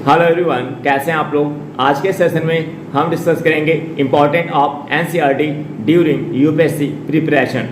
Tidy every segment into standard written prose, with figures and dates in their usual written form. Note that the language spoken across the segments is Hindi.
हेलो एवरीवन, कैसे हैं आप लोग। आज के सेशन में हम डिस्कस करेंगे important of NCERT during UPSC preparation.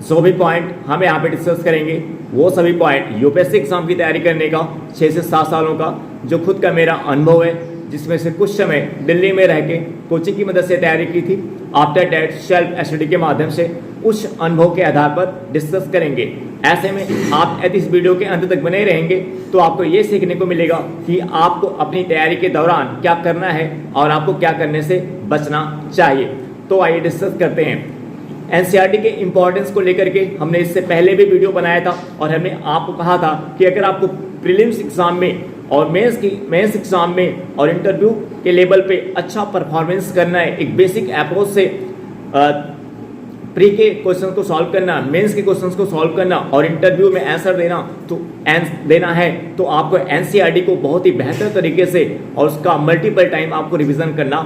जो भी पॉइंट हम यहाँ पे डिस्कस करेंगे वो सभी पॉइंट यूपीएससी एग्जाम की तैयारी करने का 6 से 7 सालों का जो खुद का मेरा अनुभव है, जिसमें से कुछ समय दिल्ली में रह के कोचिंग की मदद से तैयारी की थी, आफ्टर डेट सेल्फ स्टडी के माध्यम से उस अनुभव के आधार पर डिस्कस करेंगे। ऐसे में आप यदि इस वीडियो के अंत तक बने रहेंगे तो आपको ये सीखने को मिलेगा कि आपको अपनी तैयारी के दौरान क्या करना है और आपको क्या करने से बचना चाहिए। तो आइए डिस्कस करते हैं। एनसीईआरटी के इम्पोर्टेंस को लेकर के हमने इससे पहले भी वीडियो बनाया था और हमने आपको कहा था कि अगर आपको प्रीलिम्स एग्जाम में और मेंस एग्जाम में और इंटरव्यू के लेवल पे अच्छा परफॉर्मेंस करना है, एक बेसिक अप्रोच से प्री के क्वेश्चन को सॉल्व करना, मेंस के क्वेश्चंस को सॉल्व करना और इंटरव्यू में आंसर देना है तो आपको एनसीईआरटी को बहुत ही बेहतर तरीके से और उसका मल्टीपल टाइम आपको रिवीजन करना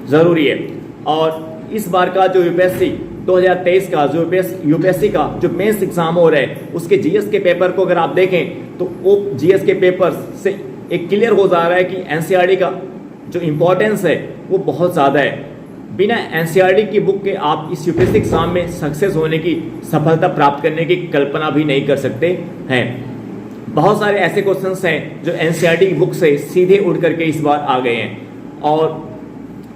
ज़रूरी है। और इस बार का जो यूपीएससी 2023 का जो यूपीएससी का जो मेंस एग्जाम हो रहा है उसके जीएस के पेपर को अगर आप देखें तो वो जीएस के पेपर से एक क्लियर हो जा रहा है कि एनसीईआरटी का जो इम्पोर्टेंस है वो बहुत ज़्यादा है। बिना एनसीईआरटी की बुक के आप इस यूपीएससी एग्जाम में सक्सेस होने की, सफलता प्राप्त करने की कल्पना भी नहीं कर सकते हैं। बहुत सारे ऐसे क्वेश्चंस हैं जो एनसीईआरटी की बुक से सीधे उड़ करके इस बार आ गए हैं। और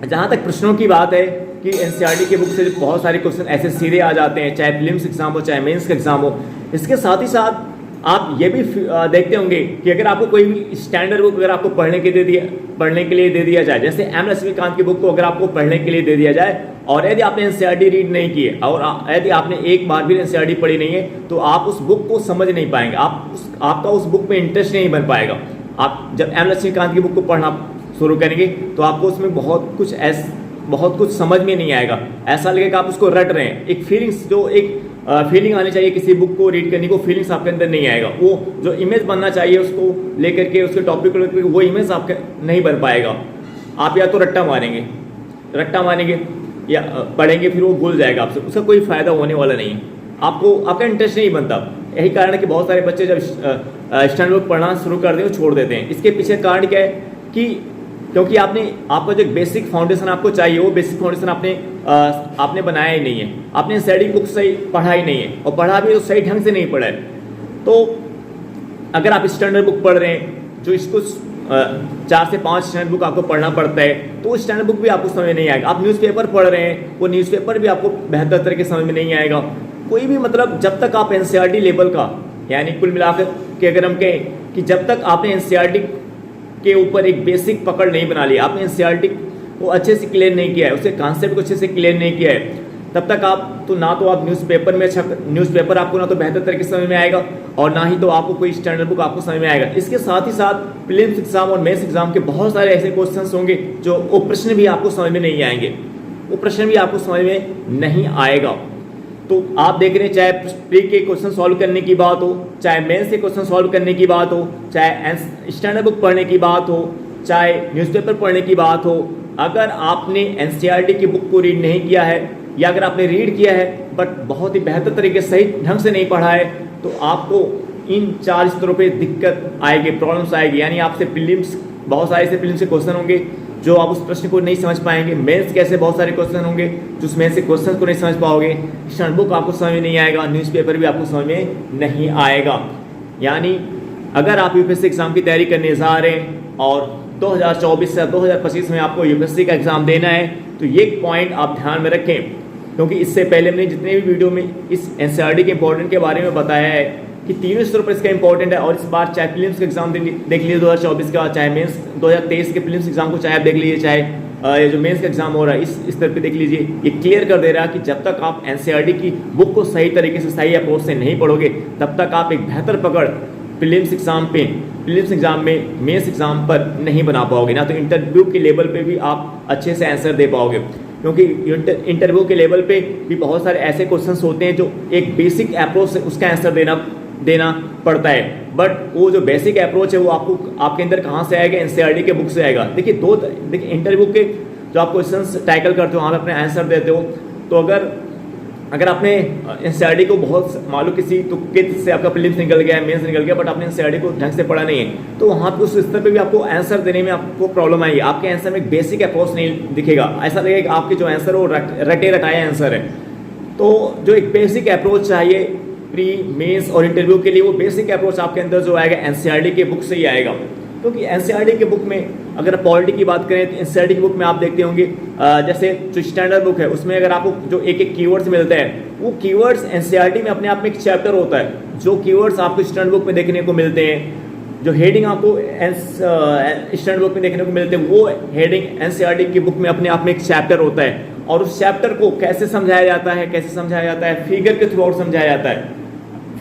जहाँ तक प्रश्नों की बात है कि एनसीईआरटी की बुक से बहुत सारे क्वेश्चन ऐसे सीधे आ जाते हैं, चाहे प्रीलिम्स एग्जाम हो चाहे मेंस का एग्जाम हो। इसके साथ ही साथ आप ये भी देखते होंगे कि अगर आपको कोई भी स्टैंडर्ड बुक अगर आपको पढ़ने के लिए दे दिया जाए, जैसे एम लक्ष्मीकांत की बुक को अगर आपको पढ़ने के लिए दे दिया जाए और यदि आपने एनसीईआरटी रीड नहीं की है और यदि आपने एक बार भी एनसीईआरटी पढ़ी नहीं है तो आप उस बुक को समझ नहीं पाएंगे, आपका उस बुक में इंटरेस्ट नहीं बन पाएगा। आप जब एम लक्ष्मीकांत की बुक को पढ़ना शुरू करेंगे तो आपको उसमें बहुत कुछ समझ में नहीं आएगा, ऐसा लगेगा आप उसको रट रहे हैं। एक फीलिंग्स जो एक फीलिंग आनी चाहिए किसी बुक को रीड करने को, फीलिंग्स आपके अंदर नहीं आएगा। वो जो इमेज बनना चाहिए उसको लेकर के, उसके टॉपिक को लेकर वो इमेज आपके नहीं बन पाएगा। आप या तो रट्टा मारेंगे या पढ़ेंगे फिर वो भूल जाएगा आपसे, उसका कोई फायदा होने वाला नहीं है, आपका इंटरेस्ट नहीं बनता। यही कारण है कि बहुत सारे बच्चे जब स्टैंडर्ड बुक पढ़ना शुरू कर दें छोड़ देते हैं। इसके पीछे कारण क्या है कि क्योंकि आपका जो बेसिक फाउंडेशन आपको चाहिए वो बेसिक फाउंडेशन आपने बनाया ही नहीं है, आपने एनसीईआरटी बुक सही पढ़ा ही नहीं है और पढ़ा भी तो सही ढंग से नहीं पढ़ा है। तो अगर आप स्टैंडर्ड बुक पढ़ रहे हैं जो इसको 4 से 5 स्टैंडर्ड बुक आपको पढ़ना पड़ता है तो स्टैंडर्ड बुक भी आपको समझ में नहीं आएगा। आप न्यूज़पेपर पढ़ रहे हैं वो न्यूज़पेपर भी आपको बेहतर तरीके से समझ में नहीं आएगा। कोई भी मतलब जब तक आप एनसीईआरटी लेवल का, यानी कुल मिलाकर के अगर हम कहें कि जब तक आपने एनसीईआरटी के ऊपर एक बेसिक पकड़ नहीं बना लिया, आपने एनसीईआरटी को अच्छे से क्लियर नहीं किया है, उसके कॉन्सेप्ट को अच्छे से क्लियर नहीं किया है, तब तक आप न्यूज़पेपर आपको ना तो बेहतर तरीके से समझ में आएगा और ना ही तो आपको कोई स्टैंडर्ड बुक आपको समझ में आएगा। इसके साथ ही साथ प्रीलिम्स एग्जाम और मेंस एग्जाम के बहुत सारे ऐसे क्वेश्चंस होंगे जो वो प्रश्न भी आपको समझ में नहीं आएगा। तो आप देख रहे हैं, चाहे प्री के क्वेश्चन सॉल्व करने की बात हो, चाहे मेंस के क्वेश्चन सॉल्व करने की बात हो, चाहे स्टैंडर्ड बुक पढ़ने की बात हो, चाहे न्यूज़पेपर पढ़ने की बात हो, अगर आपने एनसीईआरटी की बुक को रीड नहीं किया है या अगर आपने रीड किया है बट बहुत ही बेहतर तरीके से सही ढंग से नहीं पढ़ा है तो आपको इन 4 स्तरों पे दिक्कत आएगी, प्रॉब्लम्स आएगी। यानी आपसे प्रीलिम्स बहुत सारे ऐसे प्रीलिम्स के क्वेश्चन होंगे जो आप उस प्रश्न को नहीं समझ पाएंगे, मेंस कैसे बहुत सारे क्वेश्चन होंगे जो उस मेंस के क्वेश्चन को नहीं समझ पाओगे, स्टैंडर्ड बुक आपको समझ में नहीं आएगा, न्यूज़पेपर भी आपको समझ में नहीं आएगा। यानी अगर आप यूपीएससी एग्जाम की तैयारी करने जा रहे हैं और 2024 से 2025 में आपको यूपीएससी का एग्जाम देना है तो ये पॉइंट आप ध्यान में रखें, क्योंकि इससे पहले मैंने जितने भी वीडियो में इस एनसीईआरटी के इंपॉर्टेंट के बारे में बताया है कि तीनों स्तरों पर इसका इंपॉर्टेंट है। और इस बार चाहे प्रीलिम्स का एग्जाम देख लीजिए 2024 का, चाहे मेंस 2023 के प्रीलिम्स एग्जाम को चाहे आप देख लीजिए, चाहे ये जो मेंस का एग्जाम हो रहा है इस स्तर पे देख लीजिए, ये क्लियर कर दे रहा है कि जब तक आप एनसीईआरटी की बुक को सही तरीके से सही अप्रोच से नहीं पढ़ोगे तब तक आप एक बेहतर पकड़ प्रीलिम्स एग्जाम में मेंस एग्जाम पर नहीं बना पाओगे, ना तो इंटरव्यू के लेवल पे भी आप अच्छे से आंसर दे पाओगे। क्योंकि इंटरव्यू के लेवल पे भी बहुत सारे ऐसे क्वेश्चंस होते हैं जो एक बेसिक अप्रोच से उसका आंसर देना पड़ता है, बट वो जो बेसिक अप्रोच है वो आपके अंदर कहाँ से आएगा, एनसीईआरटी के बुक से आएगा। देखिए इंटरव्यू के जो आप क्वेश्चंस टैकल करते हो, आप अपने आंसर देते हो, तो अगर अगर आपने एनसीईआरटी को बहुत मान लो किसी तुक्के से आपका प्रीलिम्स निकल गया है, मेंस निकल गया, बट आपने एनसीईआरटी को ढंग से पढ़ा नहीं है, तो वहाँ पे उस स्तर पे भी आपको आंसर देने में आपको प्रॉब्लम आएगी। आपके आंसर में एक बेसिक अप्रोच नहीं दिखेगा, ऐसा लगेगा कि आपके जो आंसर है वो रटे रटाए आंसर है। तो जो एक बेसिक अप्रोच चाहिए प्री मेंस और इंटरव्यू के लिए, वो बेसिक अप्रोच आपके अंदर जो आएगा एनसीईआरटी के बुक से ही आएगा। क्योंकि एनसीईआरटी के बुक में अगर पॉलिटी की बात करें तो एनसीईआरटी की बुक में आप देखते होंगे जैसे जो स्टैंडर्ड बुक है उसमें अगर आपको जो एक एक कीवर्ड्स मिलते हैं, वो कीवर्ड्स एनसीईआरटी में अपने आप में एक चैप्टर होता है। जो कीवर्ड्स आपको स्टैंडर्ड बुक में देखने को मिलते हैं, जो हेडिंग आपको स्टैंडर्ड बुक में देखने को मिलते हैं, वो हेडिंग एनसीईआरटी की बुक में अपने आप में एक चैप्टर होता है। और उस चैप्टर को कैसे समझाया जाता है, कैसे समझाया जाता है, फिगर के थ्रू आउट समझाया जाता है,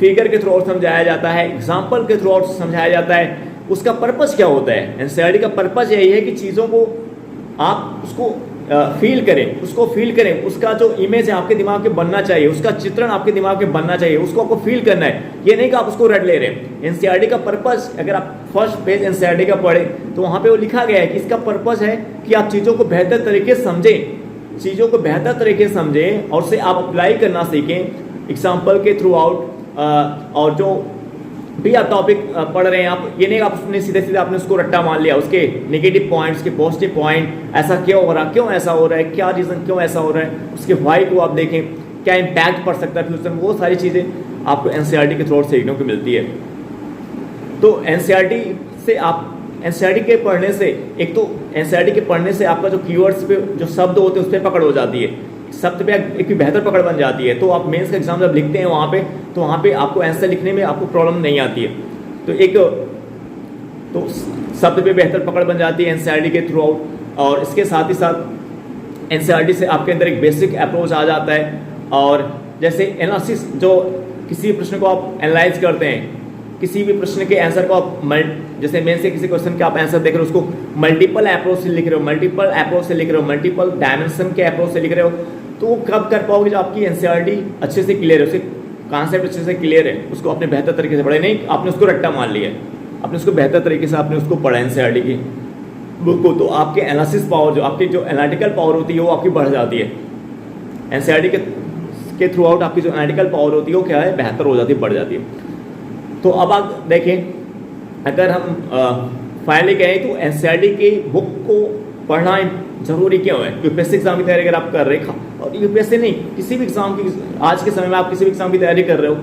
फिगर के थ्रू आउट समझाया जाता है, एग्जाम्पल के थ्रू आउट समझाया जाता है। उसका पर्पस क्या होता है? एनसीईआरटी का पर्पस यही है कि चीज़ों को आप उसको फील करें, उसको फील करें, उसका जो इमेज है आपके दिमाग में बनना चाहिए, उसका चित्रण आपके दिमाग में बनना चाहिए, उसको आपको फील करना है। ये नहीं कि आप उसको रट ले रहे हैं। एनसीईआरटी का पर्पस, अगर आप फर्स्ट पेज एनसीईआरटी का पढ़ें तो वहाँ पे वो लिखा गया है कि इसका पर्पस है कि आप चीज़ों को बेहतर तरीके से समझें, चीज़ों को बेहतर तरीके से समझें और उसे आप अप्लाई करना सीखें एग्जाम्पल के थ्रू आउट। और जो भी आप टॉपिक पढ़ रहे हैं, आप ये नहीं आप उसने सीधे सीधे आपने उसको रट्टा मान लिया, उसके नेगेटिव पॉइंट्स, उसके पॉजिटिव पॉइंट, ऐसा क्यों हो रहा, क्यों ऐसा हो रहा है, क्या रीज़न, क्यों ऐसा हो रहा है, उसके वाई को आप देखें, क्या इम्पैक्ट पड़ सकता है फ्यूचर में, वो सारी चीज़ें आपको एनसीईआरटी के थ्रू सीखने को मिलती है। तो एनसीईआरटी से आप एनसीईआरटी के पढ़ने से, एक तो एनसीईआरटी के पढ़ने से आपका जो कीवर्ड्स पे जो शब्द होते हैं उस पर पकड़ हो जाती है, शब्द पे एक बेहतर पकड़ बन जाती है। तो आप मेंस का एग्जाम जब लिखते हैं वहाँ पे, तो वहाँ पे आपको आंसर लिखने में आपको प्रॉब्लम नहीं आती है। तो एक तो शब्द पे बेहतर पकड़ बन जाती है एनसीईआरटी के थ्रू आउट। और इसके साथ ही साथ एनसीईआरटी से आपके अंदर एक बेसिक अप्रोच आ जाता है। और जैसे एनालिसिस, जो किसी प्रश्न को आप एनालाइज करते हैं, किसी भी प्रश्न के आंसर को आप जैसे मेन से किसी क्वेश्चन के आप आंसर देख रहे हो, उसको मल्टीपल अप्रोच से लिख रहे हो, मल्टीपल अप्रोच से लिख रहे हो, मल्टीपल डायमेंशन के अप्रोच से लिख रहे हो, तो वो कब कर पाओगे जब आपकी एनसीईआरटी अच्छे से क्लियर है, उसके कॉन्सेप्ट अच्छे से क्लियर है, उसको आपने बेहतर तरीके से पढ़ा, नहीं आपने उसको रट्टा मान लिया, आपने उसको बेहतर तरीके से आपने उसको पढ़ा एनसीईआरटी की बुक को, तो आपके एनालिसिस पावर, जो आपकी जो एनालिटिकल पावर होती है वो आपकी बढ़ जाती है। एनसीईआरटी के थ्रू आउट आपकी जो एनालिटिकल पावर होती है वो क्या है, बेहतर हो जाती है, बढ़ जाती है। तो अब आप देखें, अगर हम फाइनली कहें तो एनसीईआरटी की बुक को पढ़ना जरूरी क्यों है? यूपीएससी एग्जाम की तैयारी अगर आप कर रहे हैं, और यूपीएससी नहीं, किसी भी एग्जाम की, आज के समय में आप किसी भी एग्जाम की तैयारी कर रहे हो,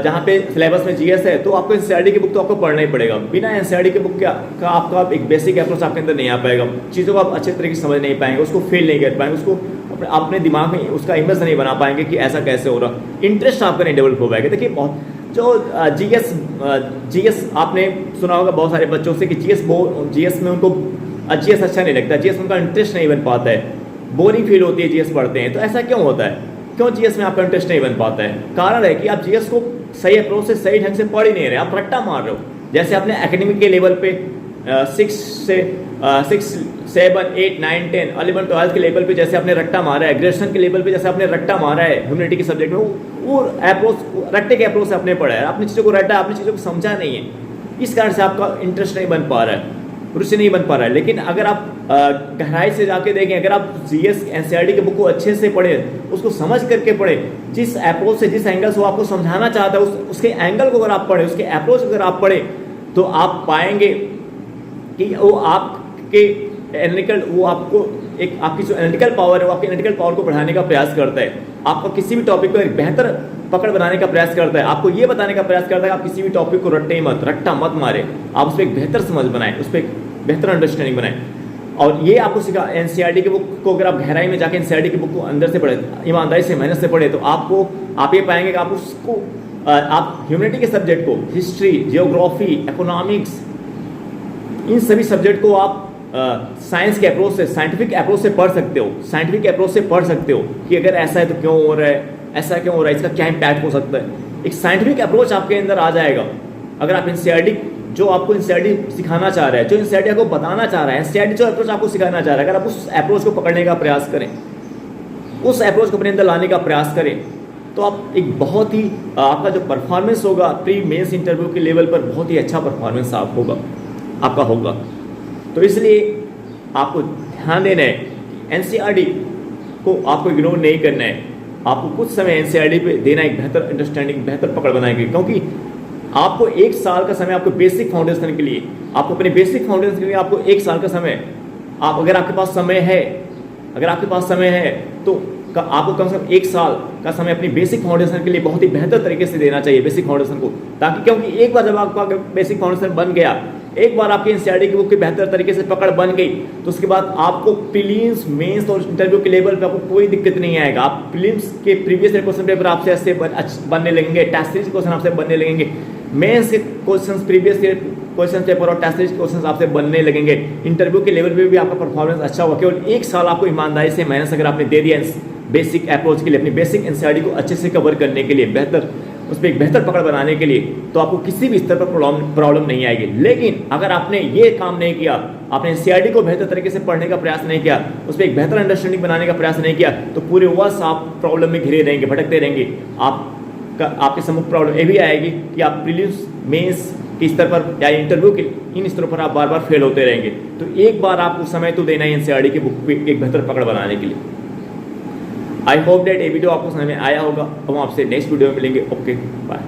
जहाँ पे सिलेबस में जीएस है, तो आपको एनसीईआरटी की बुक तो आपको पढ़ना ही पड़ेगा। बिना एनसीईआरटी की बुक का आपका एक बेसिक अप्रोच आपके अंदर नहीं आ पाएगा, चीज़ों को आप अच्छे तरीके से समझ नहीं पाएंगे, उसको फील नहीं कर पाएंगे, उसको अपने दिमाग में उसका इमेज नहीं बना पाएंगे कि ऐसा कैसे हो रहा, इंटरेस्ट आपका नहीं डेवलप हो पाएगा। देखिए बहुत जो जीएस आपने सुना होगा बहुत सारे बच्चों से कि जीएस में उनको जीएस अच्छा नहीं लगता, जीएस में उनका इंटरेस्ट नहीं बन पाता है, बोरिंग फील होती है जीएस पढ़ते हैं। तो ऐसा क्यों होता है? क्यों जीएस में आपका इंटरेस्ट नहीं बन पाता है? कारण है कि आप जीएस को सही अप्रोच से, सही ढंग से पढ़ ही नहीं रहे, आप रट्टा मार रहे हो। जैसे आपने एकेडमिक के लेवल पे 6, 7, 8, 9, 10, 11, 12 के लेवल पे जैसे आपने रट्टा मारा है, ग्रेजुएशन के लेवल पे जैसे आपने रट्टा मारा है ह्यूमैनिटी के सब्जेक्ट में, वो अप्रोच रट्टे के अप्रोच से आपने पढ़ा है, आपने चीज़ों को रटा, आपने चीज़ों को समझा नहीं है, इस कारण से आपका इंटरेस्ट नहीं बन पा रहा है, रुचि नहीं बन पा रहा है। लेकिन अगर आप गहराई से जाके देखें, अगर आप जीएस एनसीईआरटी के बुक को अच्छे से पढ़ें, उसको समझ करके पढ़ें, जिस अप्रोच से, जिस एंगल से वो आपको समझाना चाहता है, उसके एंगल को अगर आप पढ़ें, उसके अप्रोच अगर आप पढ़ें, तो आप पाएंगे कि वो आपके एनालिटिकल, वो आपको एक आपकी जो एनालिटिकल पावर है, वो आपकी एनालिटिकल पावर को बढ़ाने का प्रयास करता है, आपको किसी भी टॉपिक को एक बेहतर पकड़ बनाने का प्रयास करता है, आपको ये बताने का प्रयास करता है कि आप किसी भी टॉपिक को रट्टा मत मारे, आप उस पर एक बेहतर समझ बनाएं, उस पर एक बेहतर अंडरस्टैंडिंग बनाएं। और ये आपको सिखा एनसीईआरटी की बुक को, अगर आप गहराई में जाके एनसीईआरटी की बुक को अंदर से पढ़े, ईमानदारी से, मेहनत से पढ़े, तो आप ये पाएंगे कि आप उसको, आप ह्यूमैनिटी के सब्जेक्ट को, हिस्ट्री, जियोग्राफी, इकोनॉमिक्स, इन सभी सब्जेक्ट को आप साइंस के अप्रोच से, साइंटिफिक अप्रोच से पढ़ सकते हो, साइंटिफिक अप्रोच से पढ़ सकते हो कि अगर ऐसा है तो क्यों हो रहा है, ऐसा क्यों हो रहा है, इसका क्या इम्पैक्ट हो सकता है। एक साइंटिफिक अप्रोच आपके अंदर आ जाएगा अगर आप एनसीईआरटी, जो आपको एनसीईआरटी सिखाना चाह रहा है, जो एनसीईआरटी आपको बताना चाह रहा है, एनसीईआरटी जो अप्रोच आपको सिखाना चाह रहा है, अगर आप उस अप्रोच को पकड़ने का प्रयास करें, उस अप्रोच को अपने अंदर लाने का प्रयास करें, तो आप एक बहुत ही आपका जो परफॉर्मेंस होगा प्री मेंस इंटरव्यू के लेवल पर, बहुत ही अच्छा परफॉर्मेंस आपका होगा। तो इसलिए आपको ध्यान देना है एनसीईआरटी को आपको इग्नोर नहीं करना है। आपको कुछ समय एनसीईआरटी पे देना, एक बेहतर अंडरस्टैंडिंग, बेहतर पकड़ बनाएंगे, क्योंकि आपको 1 साल का समय आपको बेसिक फाउंडेशन के लिए, आपको अपने बेसिक फाउंडेशन के लिए आपको 1 साल का समय, अगर आपके पास समय है तो आपको कम से कम 1 साल का समय अपनी बेसिक फाउंडेशन के लिए बहुत ही बेहतर तरीके से देना चाहिए, बेसिक फाउंडेशन को, ताकि क्योंकि एक बार जब आपका बेसिक फाउंडेशन बन गया, एक बार आपकी एनसीईआरटी की बुक की बेहतर तरीके से पकड़ बन गई, तो उसके बाद आपको प्रीलिम्स, मेंस और इंटरव्यू के लेवल पे आपको कोई दिक्कत नहीं आएगा। आप प्रीलिम्स के प्रीवियस ईयर क्वेश्चन पेपर आपसे ऐसे बनने लगेंगे, टेस्ट सीरीज क्वेश्चन आपसे बनने लगेंगे, मेंस के question, previous year question paper और टेस्ट सीरीज क्वेश्चन आपसे बनने लगेंगे, इंटरव्यू के लेवल पे भी आपका परफॉर्मेंस अच्छा होगा। केवल 1 साल आपको ईमानदारी से मेहनत अगर आपने दे दिया बेसिक अप्रोच के लिए, अपनी बेसिक एनसीईआरटी को अच्छे से कवर करने के लिए, बेहतर उस पर एक बेहतर पकड़ बनाने के लिए, तो आपको किसी भी स्तर पर प्रॉब्लम नहीं आएगी। लेकिन अगर आपने ये काम नहीं किया, आपने एनसीईआरटी को बेहतर तरीके से पढ़ने का प्रयास नहीं किया, उस पर एक बेहतर अंडरस्टैंडिंग बनाने का प्रयास नहीं किया, तो पूरे वर्ष आप प्रॉब्लम में घिरे रहेंगे, भटकते रहेंगे। आपके सम्मुख प्रॉब्लम ये भी आएगी कि आप प्रीलिम्स, मेंस के स्तर पर या इंटरव्यू के इन स्तरों पर आप बार बार फेल होते रहेंगे। तो एक बार आपको समय तो देना है एनसीईआरटी की बुक पे एक बेहतर पकड़ बनाने के लिए। आई होप दैट ये वीडियो आपको समझ में आया होगा। हम आपसे नेक्स्ट वीडियो में मिलेंगे। Okay, bye.